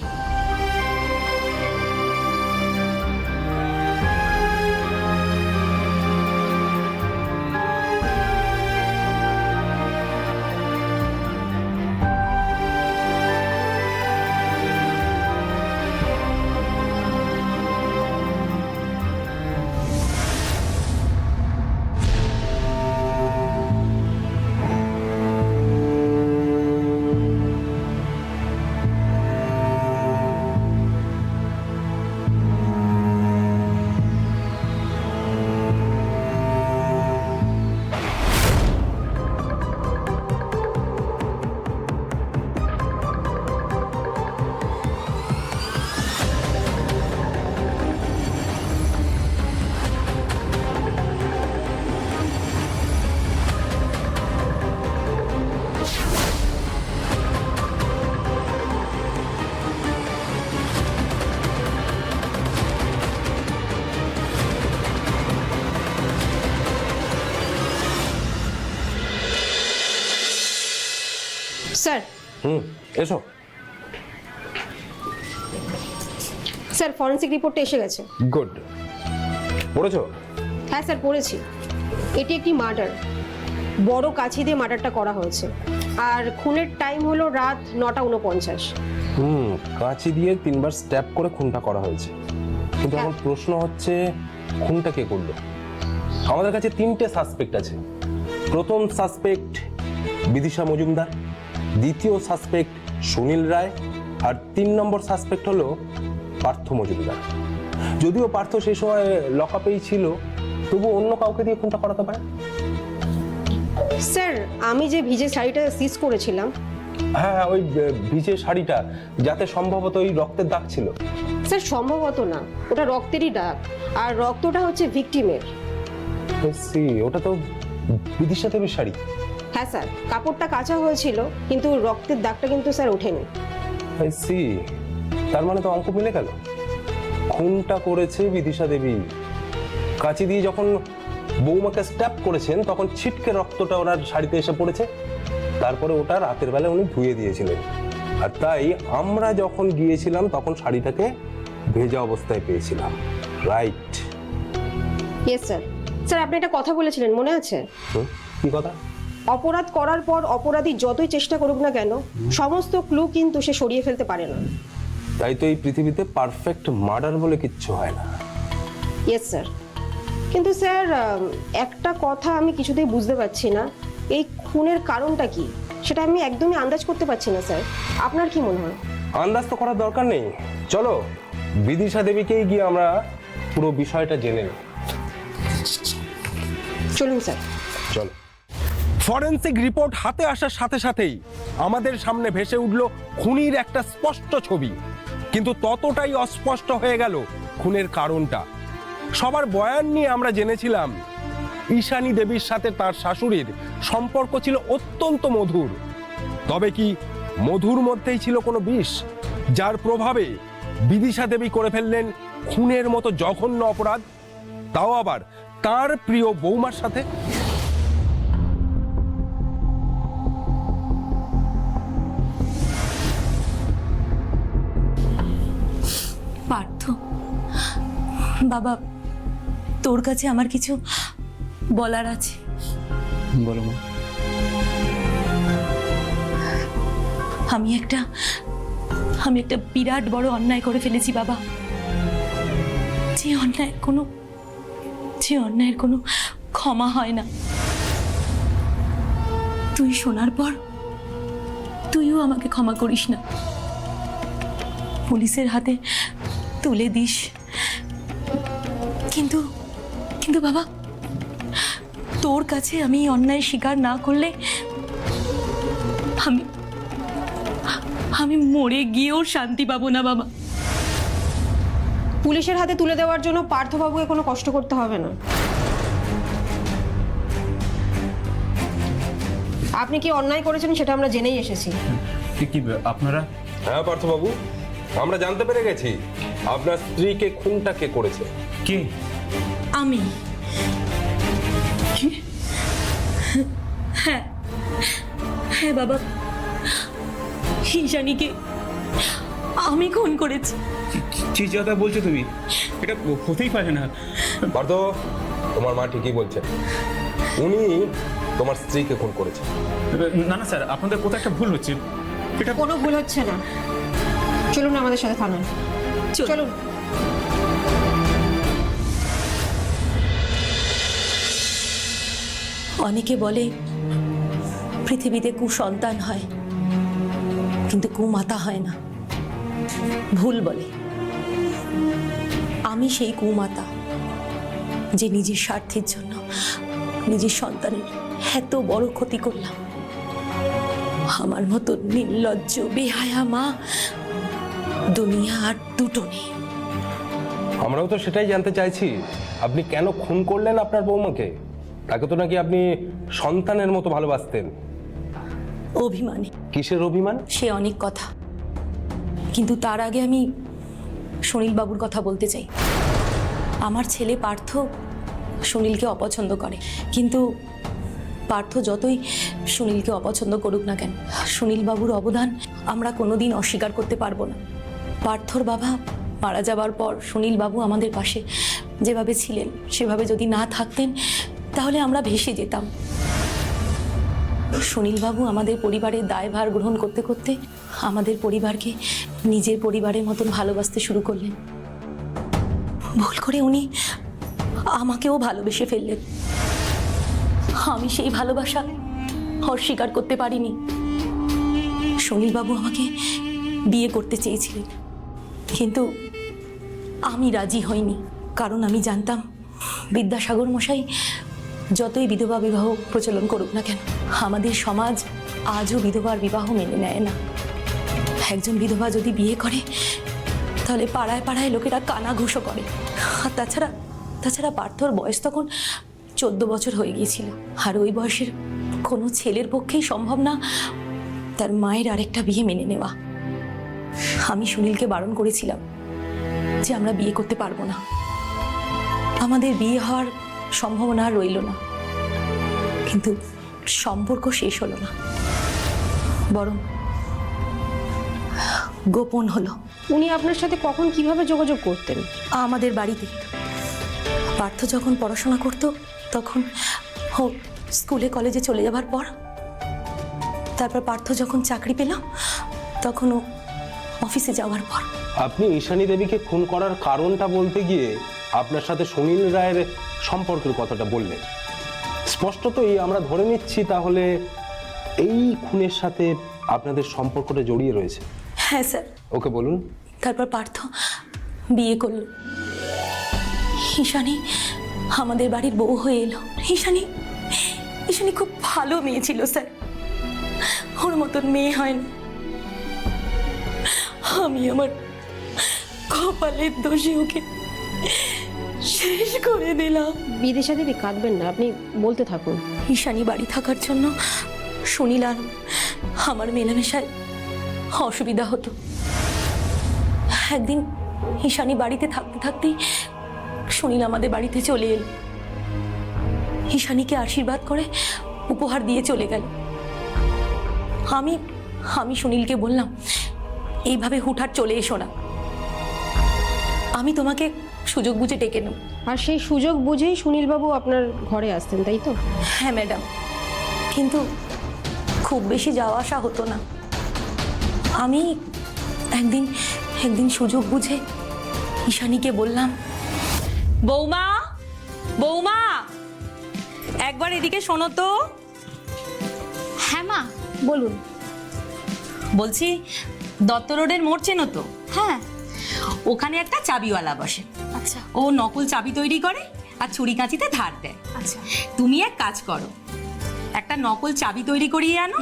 স্যার এসো। স্যার ফরেন্সিক রিপোর্টটা এসে গেছে। গুড। পড়েছো? হ্যাঁ স্যার পড়েছি। এটি একটি মার্ডার, বড় কাছি দিয়ে মার্ডারটা করা হয়েছে, আর খুনের টাইম হলো রাত 9:49। কাঁচি দিয়ে 3বার স্ট্যাপ করে খুনটা করা হয়েছে, কিন্তু এখন প্রশ্ন হচ্ছে খুনটা কে করলো? আমাদের কাছে 3টে সাসপেক্ট আছে। প্রথম সাসপেক্ট বিদিশা মজুমদার, দ্বিতীয় সাসপেক্ট সুনীল রায়, আর 3 নম্বর সাসপেক্ট হলো পার্থ মজুমদার। যদিও পার্থ সেই সময় লকআপেই ছিল, তবু অন্য কাউকে দিয়ে খুনটা করাতে পারে। স্যার আমি যে ভিজে শাড়িটা সিজ করেছিলাম, হ্যাঁ, ওই ভিজে শাড়িটা, যাতে সম্ভবত ওই রক্তের দাগ ছিল। স্যার সম্ভবত না, ওটা রক্তেরই দাগ, আর রক্তটা হচ্ছে ভিকটিমের। ওটা তো বিদিশা দেবীর শাড়ি। হ্যাঁ স্যার, কাপড়টা কাঁচা হয়েছিল, কিন্তু রক্তের দাগটা কিন্তু স্যার ওঠেনি। তার মানে তো অঙ্ক মিলে গেল। খুনটা করেছে বিদিশা দেবী। কাঁচি দিয়ে যখন বৌমাকে স্ট্যাপ করেছেন, তখন ছিটকে রক্তটা ওনার শাড়িতে এসে পড়েছে। তারপরে ওটা রাতের বেলা উনি ধুয়ে দিয়েছিলেন, আর তাই আমরা যখন গিয়েছিলাম তখন শাড়িটাকে ভেজা অবস্থায় পেয়েছিলাম। রাইট? Yes sir. স্যার আপনি একটা কথা বলেছিলেন, মনে আছে? কি কথা? অপরাধ করার পর অপরাধী যতই চেষ্টা করুক না কেন, সমস্ত ক্লু কিন্তু সে সরিয়ে ফেলতে পারে না। তাই তো এই পৃথিবীতে পারফেক্ট মার্ডার বলে কিচ্ছু হয় না। Yes sir. কিন্তু স্যার একটা কথা আমি কিছুতেই বুঝতে পারছি না, এই খুনের কারণটা কি সেটা আমি একদমই আন্দাজ করতে পারছি না স্যার। আপনার কি মনে হয়? আন্দাজ তো করার দরকার নেই, চলো বিদিশা দেবীকেই গিয়ে আমরা পুরো বিষয়টা জেনে নিই। চলুন স্যার। চলো। ফরেনসিক রিপোর্ট হাতে আসার সাথে সাথেই আমাদের সামনে ভেসে উঠল খুনির একটা স্পষ্ট ছবি, কিন্তু ততটাই অস্পষ্ট হয়ে গেল খুনের কারণটা। সবার বয়ান নিয়ে আমরা জেনেছিলাম ঈশানী দেবীর সাথে তার শাশুড়ির সম্পর্ক ছিল অত্যন্ত মধুর। তবে কি মধুর মধ্যেই ছিল কোনো বিষ, যার প্রভাবে বিদিশা দেবী করে ফেললেন খুনের মতো জঘন্য অপরাধ, তাও আবার তার প্রিয় বৌমার সাথে? পার্থ, বাবা তোর কাছে আমার কিছু বলার আছে। বলো মা। আমি একটা বিরাট বড় অন্যায় করে ফেলেছি বাবা। যে অন্যায়ের কোনো ক্ষমা হয় না। তুই শোনার পর তুইও আমাকে ক্ষমা করিস না, পুলিশের হাতে তুলে দিস। কিন্তু বাবা, তোর কাছে আমি অন্যায় স্বীকার না করলে আমি মরে গিয়েও শান্তি পাবো না বাবা। পুলিশের হাতে তুলে দেওয়ার জন্য পার্থবাবুকে কোনো কষ্ট করতে হবে না। আপনি কি অন্যায় করেছেন সেটা আমরা জেনেই এসেছি। কি আপনারা? হ্যাঁ পার্থবাবু, আমরা জানতে পেরে গেছি আপনার স্ত্রীকে খুনটা কে করেছে। কে? আমি। হ্যাঁ বাবা, ঈশানীকে আমি খুন করেছি। কি কথা বলছো তুমি? এটা হতেই পারে না। পার্থ, তোমার মা ঠিকই বলছে, উনি তোমার স্ত্রীকে খুন করেছে। না স্যার, আপনাদের কোথাও একটা ভুল হচ্ছে। এটা কোনো ভুল হচ্ছে না। চলুন আমাদের সাথে থানায়। চলুন। অনেকে বলে পৃথিবীতে কুসন্তান হয়, কিন্তু কুমাতা হয় না। ভুল বলে। আমি সেই কুমাতা যে নিজের স্বার্থের জন্য নিজের সন্তানের এত বড় ক্ষতি করলাম। আমার মতো নির্লজ্জ বেহায়া মা দুনিয়া আর দুটো নেই। আমরাও তো সেটাই জানতে চাইছি, আপনি কেন খুন করলেন আপনার বৌমাকে? তাকে তো নাকি আপনি সন্তানের মতো ভালোবাসতেন। অভিমানে। কিসের অভিমান? সে অনেক কথা, কিন্তু তার আগে আমি সুনীল বাবুর কথা বলতে চাই। আমার ছেলে পার্থ সুনীলকে অপছন্দ করে, কিন্তু পার্থ যতই সুনীলকে অপছন্দ করুক না কেন, সুনীল বাবুর অবদান আমরা কোনোদিন অস্বীকার করতে পারবো না। পার্থর বাবা মারা যাবার পর সুনীল বাবু আমাদের পাশে যেভাবে ছিলেন, সেভাবে যদি না থাকতেন তাহলে আমরা ভেসে যেতাম। সুনীল বাবু আমাদের পরিবারের দায়ভার গ্রহণ করতে করতে আমাদের পরিবারকে নিজের পরিবারের মতন ভালোবাসতে শুরু করলেন। ভুল করে উনি আমাকেও ভালোবেসে ফেললেন। আমি সেই ভালোবাসা অস্বীকার করতে পারিনি। সুনীল বাবু আমাকে বিয়ে করতে চেয়েছিলেন, কিন্তু আমি রাজি হইনি। কারণ আমি জানতাম বিদ্যাসাগর মশাই যতই বিধবা বিবাহ প্রচলন করুক না কেন, আমাদের সমাজ আজও বিধবার বিবাহ মেনে নেয় না। একজন বিধবা যদি বিয়ে করে তাহলে পাড়ায় পাড়ায় লোকেরা কানাঘুষো করে। আর তাছাড়া পার্থর বয়স তখন 14 বছর হয়ে গিয়েছিল। আর ওই বয়সের কোনো ছেলের পক্ষেই সম্ভব না তার মায়ের আরেকটা বিয়ে মেনে নেওয়া। আমি সুনীলকে বারণ করেছিলাম যে আমরা বিয়ে করতে পারবো না, আমাদের বিয়ে হওয়ার সম্ভাবনা আর রইল না। কিন্তু সম্পর্ক শেষ হলো না, বরং গোপন হলো। উনি আপনার সাথে কখন কিভাবে যোগাযোগ করতেন? আমাদের বাড়িতে পার্থ যখন পড়াশোনা করতো তখন ও স্কুলে কলেজে চলে যাবার পর, তারপর পার্থ যখন চাকরি পেল তখন ও অফিসে যাওয়ার পর। আপনি ঈশানী দেবীকে খুন করার কারণটা বলতে গিয়ে আপনার সাথে সুনীল রায়ের সম্পর্কের কথাটা বললেন। স্পষ্টতই আমরা ধরে নিচ্ছি তাহলে এই খুনের সাথে আপনাদের সম্পর্কটা জড়িয়ে রয়েছে। হ্যাঁ স্যার। ওকে বলুন। তারপর পার্থ বিয়ে করল। ঈশানী আমাদের বাড়ির বউ হয়ে এলো। ঈশানী খুব ভালো মেয়ে ছিল স্যার, ওর মতন মেয়ে হয় না। আমি আমার কপালের দোষে ওকে শেষ করে দিলাম। বিদিশা দেবী, কাঁদবেন না, আপনি বলতে থাকুন। ঈশানী বাড়ি থাকার জন্য সুনীল আর আমার মেলামেশায় অসুবিধা হতো। একদিন ঈশানী বাড়িতে থাকতে থাকতেই সুনীল আমাদের বাড়িতে চলে এলো। ঈশানীকে আশীর্বাদ করে উপহার দিয়ে চলে গেল। আমি সুনীলকে বললাম, এইভাবে হুটহাট চলে এসো না, আমি তোমাকে সুযোগ বুঝে ডেকে নেব। আর সেই সুযোগ বুঝেই সুনীলবাবু আপনার ঘরে আসতেন, তাই তো? হ্যাঁ ম্যাডাম, কিন্তু খুব বেশি যাওয়া আসা হতো না। আমি একদিন সুযোগ বুঝে ঈশানীকে বললাম, বৌমা একবার এদিকে শোনো তো। হ্যাঁ মা, বলুন। বলছি, দত্ত রোডের মোড় চেনো তো? হ্যাঁ। ওখানে একটা চাবিওয়ালা বসে। আচ্ছা ও নকল চাবি তৈরি করে আর ছুরি কাঁচিতে ধার দেয়। আচ্ছা, তুমি এক কাজ করো, একটা নকল চাবি তৈরি করিয়ে আনো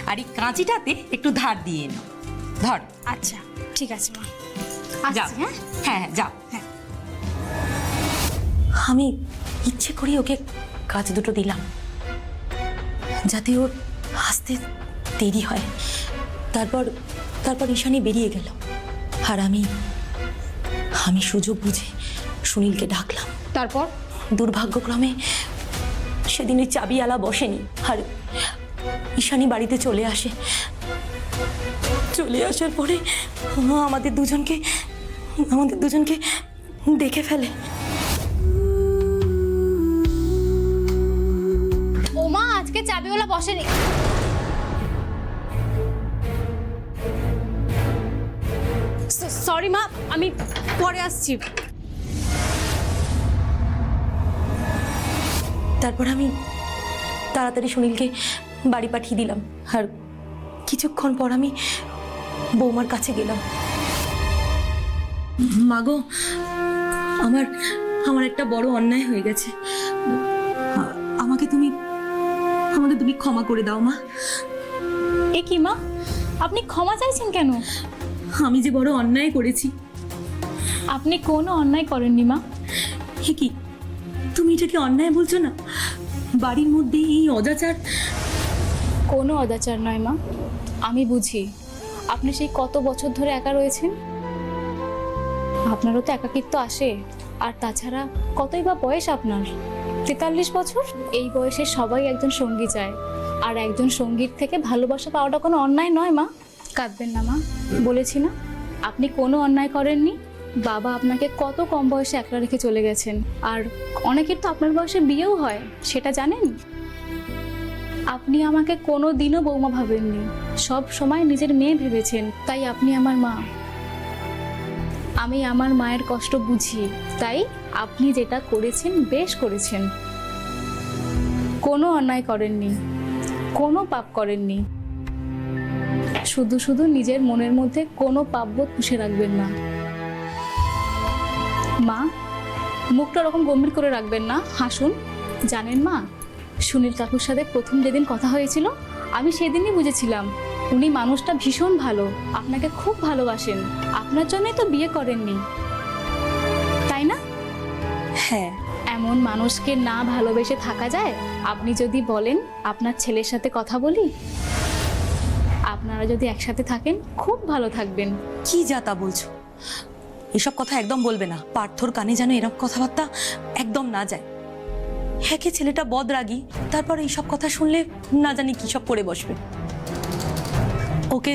আর এই কাঁচিটাতে একটু ধার দিয়ে এনো। ধর। আচ্ছা ঠিক আছে মা, যাও। হ্যাঁ হ্যাঁ যাও। হ্যাঁ। আমি ইচ্ছে করি ওকে কাজ দুটো দিলাম যাতে ওর আসতে দেরি হয়। তারপর ঈশানী বেরিয়ে গেল আর আমি সুযোগ বুঝে সুনীলকে ডাকলাম। তারপর দুর্ভাগ্যক্রমে সেদিন ওই চাবিওয়ালা বসেনি আর ঈশানী বাড়িতে চলে আসার পরে আমাদের দুজনকে দেখে ফেলে। ও মা, আজকে চাবিওয়ালা বসেনি। সরি মা, আমি পরে আসছি। তারপর আমি তাড়াতাড়ি সুনীলকে বাড়ি পাঠিয়ে দিলাম আর কিছুক্ষণ পর আমি বৌমার কাছে গেলাম। মাগো, আমার একটা বড় অন্যায় হয়ে গেছে, আমাকে তুমি ক্ষমা করে দাও মা। এ কি মা, আপনি ক্ষমা চাইছেন কেন? আমি যে বড় অন্যায় করেছি। আপনি কোনো অন্যায় করেননি মা। কি তুমি এটাকে অন্যায় বলছো না? বাড়ির মধ্যে এই অত্যাচার। কোনো অত্যাচার নয় মা, আমি বুঝি আপনি সেই কত বছর ধরে একা রয়েছেন, আপনারও তো একাকিত্ব আসে। আর তাছাড়া কতই বা বয়স আপনার। 43 বছর। এই বয়সে সবাই একজন সঙ্গী চায়, আর একজন সঙ্গীর থেকে ভালোবাসা পাওয়াটা কোনো অন্যায় নয় মা। কাঁদবেন না মা, বলেছি না আপনি কোনো অন্যায় করেননি। বাবা আপনাকে কত কম বয়সে একলা রেখে চলে গেছেন, আর অনেকের তো আপনার বয়সে বিয়েও হয়, সেটা জানেন? আপনি আমাকে কোনো দিনও বৌমা ভাবেননি, সব সময় নিজের মেয়ে ভেবেছেন, তাই আপনি আমার মা। আমি আমার মায়ের কষ্ট বুঝি, তাই আপনি যেটা করেছেন বেশ করেছেন। কোনো অন্যায় করেননি, কোনো পাপ করেননি। শুধু শুধু নিজের মনের মধ্যে কোনো পাপবোধ পুষে রাখবেন না। মা, মুখটা ওরকম গম্ভীর করে রাখবেন না, হাসুন। জানেন মা, সুনীল কাকুর সাথে প্রথম যেদিন কথা হয়েছিল, আমি সেদিনই বুঝেছিলাম উনি মানুষটা ভীষণ ভালো, আপনাকে খুব ভালোবাসেন। আপনার জন্যই তো বিয়ে করেননি, তাই না? হ্যাঁ। এমন মানুষকে না ভালোবেসে থাকা যায়? আপনি যদি বলেন আপনার ছেলের সাথে কথা বলি, আপনারা যদি একসাথে থাকেন খুব ভালো থাকবেন। কি যা তা বলছো? এসব কথা একদম বলবে না। পার্থর কানে যেন এরকম কথাবার্তা একদম না যায়। হ্যাঁ, কে ছেলেটা বদরাগী, তারপর এইসব কথা শুনলে না জানি কি সব করে বসবে। ওকে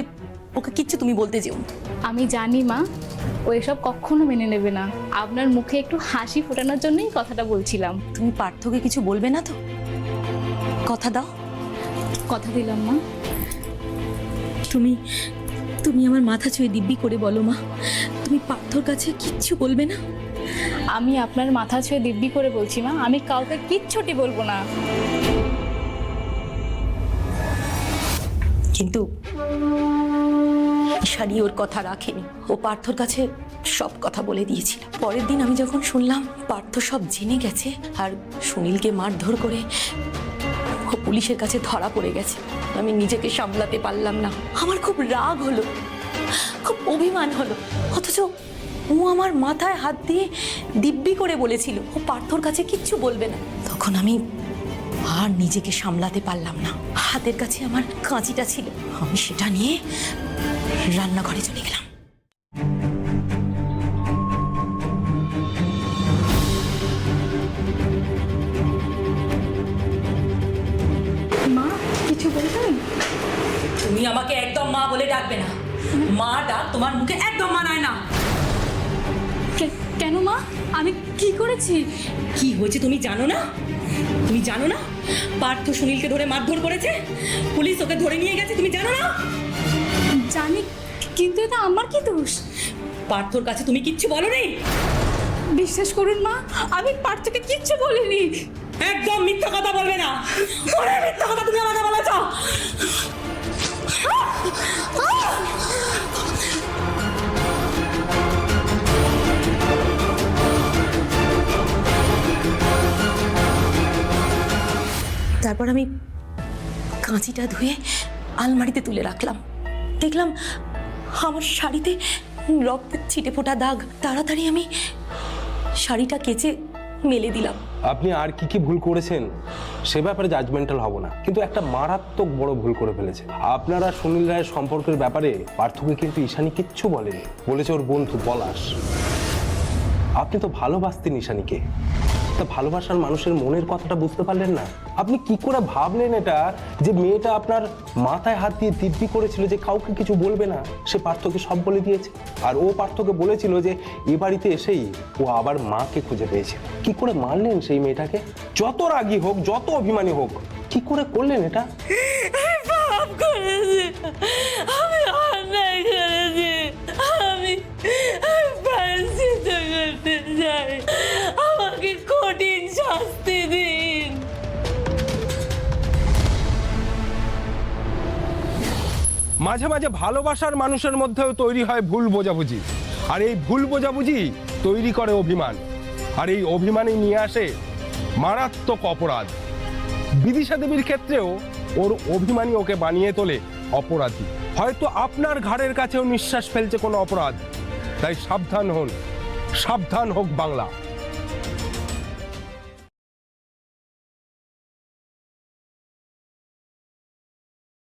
ওকে কিচ্ছু তুমি বলতে যেও। আমি জানি মা, ও এসব কখনো মেনে নেবে না। আপনার মুখে একটু হাসি ফোটানোর জন্যই কথাটা বলছিলাম। তুমি পার্থকে কিছু বলবে না তো? কথা দাও। কথা দিলাম মা। তুমি তুমি আমার মাথা ছুঁয়ে দিব্যি করে বলো মা, তুমি পার্থর কাছে কিচ্ছু বলবে না? আমি আপনার মাথা ছুঁয়ে দিব্যি করে বলছি মা, আমি কাউকে কিচ্ছুটি বলবো না। কিন্তু ঈশানী ওর কথা রাখেনি। ও পার্থর কাছে সব কথা বলে দিয়েছিল। পরের দিন আমি যখন শুনলাম পার্থ সব জেনে গেছে আর সুনীলকে মারধর করে ও পুলিশের কাছে ধরা পড়ে গেছে, আমি নিজেকে সামলাতে পারলাম না। আমার খুব রাগ হলো, খুব অভিমান হলো। অথচ ও আমার মাথায় হাত দিয়ে দিব্যি করে বলেছিল ও পার্থর কাছে কিচ্ছু বলবে না। তখন আমি আর নিজেকে সামলাতে পারলাম না। হাতের কাছে আমার কাঁচিটা ছিল, আমি সেটা নিয়ে রান্নাঘরে চলে গেলাম। মা, কিছু বলবেন? তুমি আমাকে একদম মা বলে ডাকবে না। মা ডাক তোমার মুখে একদম মানায় না। কেন মা, আমি কি করেছি? কি হয়েছে তুমি জানো না? তুমি জানো না পার্থ সুনীলকে ধরে মারধর করেছে, পুলিশ ওকে ধরে নিয়ে গেছে, তুমি জানো না? জানি, কিন্তু এটা আমার কি দোষ? পার্থর কাছে তুমি কিচ্ছু বলোনি? বিশ্বাস করুন মা, আমি পার্থকে কিচ্ছু বলিনি। একদম মিথ্যা কথা বলবে না। ওরে মিথ্যা কথা তুমি আমাকে বলেছ। তারপর আমি কাঁচিটা ধুয়ে আলমারিতে তুলে রাখলাম। দেখলাম আমার শাড়িতে রক্তের ছিটে ফোটা দাগ। তাড়াতাড়ি আমি শাড়িটা কেচে মেলে দিলাম। আপনি আর কি কি ভুল করেছেন সে ব্যাপারে জাজমেন্টাল হব না, কিন্তু একটা মারাত্মক বড় ভুল করে ফেলেছে। আপনারা সুনীল রায়ের সম্পর্কের ব্যাপারে পার্থকে কিন্তু ঈশানী কিচ্ছু বলেনি, বলেছে ওর বন্ধু পলাশ। আপনি তো ভালোবাসতেন ঈশানীকে, তা ভালোবাসার মানুষের মনের কথাটা বুঝতে পারলেন না? আপনি কি করে ভাবলেন এটা যে মেয়েটা আপনার মাথায় হাত দিয়ে দিব্যি করেছিল যে কাউকে কিছু বলবে না, সে পার্থকে সব বলে দিয়েছে। আর ও পার্থকে বলেছিল যে এ বাড়িতে এসেই ও আবার মাকে খুঁজে পেয়েছে। কি করে মারলেন সেই মেয়েটাকে? যত রাগী হোক, যত অভিমানী হোক, কি করে করলেন এটা? পাপ করেছি, আমি অন্যায় করেছি, আমি প্রায়শ্চিত্ত করতে চাই, আমাকে কঠিন শাস্তি দিন। মাঝে মাঝে ভালোবাসার মানুষের মধ্যেও তৈরি হয় ভুল বোঝাবুঝি, আর এই ভুল বোঝাবুঝি তৈরি করে অভিমান, আর এই অভিমানই নিয়ে আসে মারাত্মক অপরাধ। বিদিশা দেবীর ক্ষেত্রেও ওর অভিমানী ওকে বানিয়ে তোলে অপরাধী। হয়তো আপনার ঘাড়ের কাছেও নিঃশ্বাস ফেলছে কোনো অপরাধ, তাই সাবধান হন, সাবধান হোক বাংলা।